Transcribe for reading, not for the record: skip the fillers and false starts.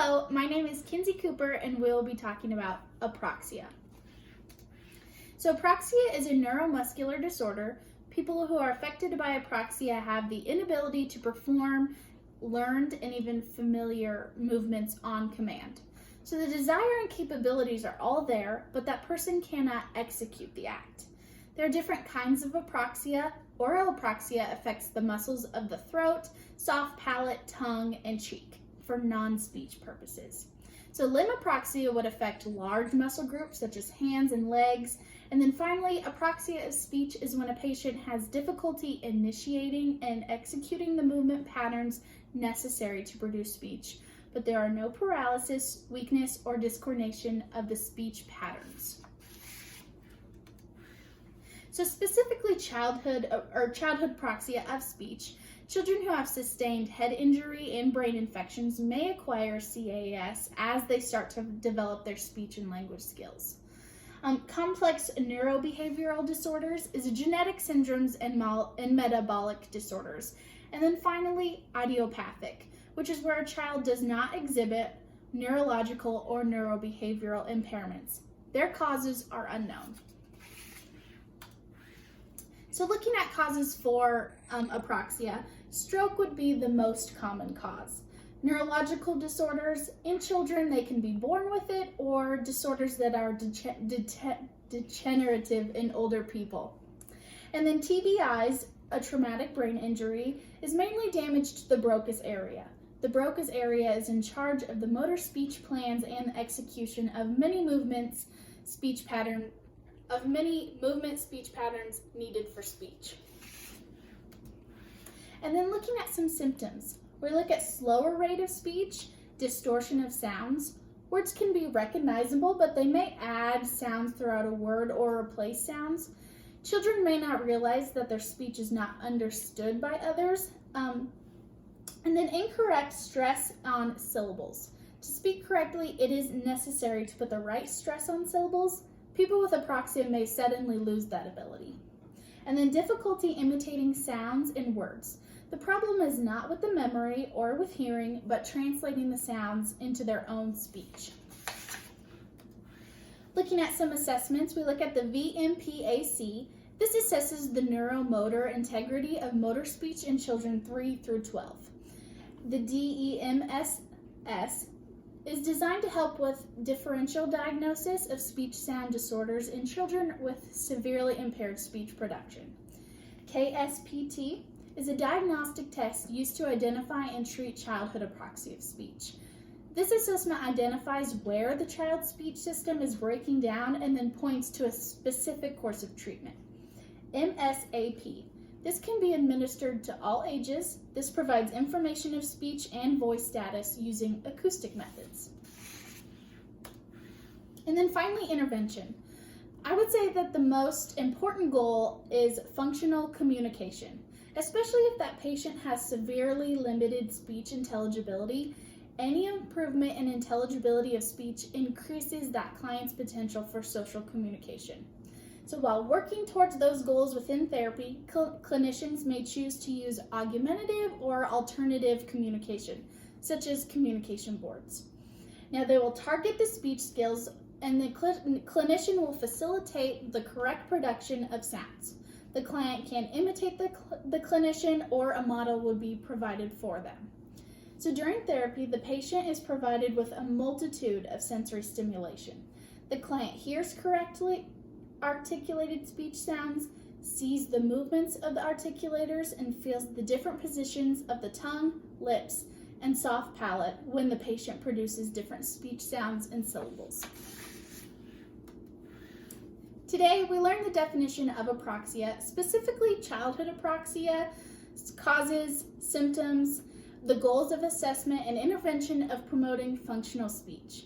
Hello, my name is Kinsey Cooper and we'll be talking about apraxia. So apraxia is a neuromuscular disorder. People who are affected by apraxia have the inability to perform learned and even familiar movements on command. So the desire and capabilities are all there, but that person cannot execute the act. There are different kinds of apraxia. Oral apraxia affects the muscles of the throat, soft palate, tongue, and cheek for non-speech purposes. So limb apraxia would affect large muscle groups such as hands and legs. And then finally, apraxia of speech is when a patient has difficulty initiating and executing the movement patterns necessary to produce speech, but there are no paralysis, weakness, or discoordination of the speech patterns. So specifically childhood apraxia of speech, children who have sustained head injury and brain infections may acquire CDIS as they start to develop their speech and language skills. Complex neurobehavioral disorders is genetic syndromes and metabolic disorders. And then finally, idiopathic, which is where a child does not exhibit neurological or neurobehavioral impairments. Their causes are unknown. So looking at causes for apraxia, stroke would be the most common cause. Neurological disorders, in children they can be born with it, or disorders that are degenerative in older people. And then TBIs, a traumatic brain injury, is mainly damage to the Broca's area. The Broca's area is in charge of the motor speech plans and the execution of many speech patterns needed for speech. And then looking at some symptoms, we look at slower rate of speech, distortion of sounds. Words can be recognizable, but they may add sounds throughout a word or replace sounds. Children may not realize that their speech is not understood by others. And then incorrect stress on syllables. To speak correctly, it is necessary to put the right stress on syllables. People with apraxia may suddenly lose that ability. And then difficulty imitating sounds in words. The problem is not with the memory or with hearing, but translating the sounds into their own speech. Looking at some assessments, we look at the VMPAC. This assesses the neuromotor integrity of motor speech in children 3 through 12. The DEMSS is designed to help with differential diagnosis of speech sound disorders in children with severely impaired speech production. KSPT is a diagnostic test used to identify and treat childhood apraxia of speech. This assessment identifies where the child's speech system is breaking down and then points to a specific course of treatment. MSAP. This can be administered to all ages. This provides information of speech and voice status using acoustic methods. And then finally, intervention. I would say that the most important goal is functional communication, especially if that patient has severely limited speech intelligibility. Any improvement in intelligibility of speech increases that client's potential for social communication. So while working towards those goals within therapy, clinicians may choose to use augmentative or alternative communication, such as communication boards. Now they will target the speech skills, and the clinician will facilitate the correct production of sounds. The client can imitate the clinician, or a model would be provided for them. So during therapy, the patient is provided with a multitude of sensory stimulation. The client hears correctly articulated speech sounds, sees the movements of the articulators, and feels the different positions of the tongue, lips, and soft palate when the patient produces different speech sounds and syllables. Today, we learned the definition of apraxia, specifically childhood apraxia, causes, symptoms, the goals of assessment, and intervention of promoting functional speech.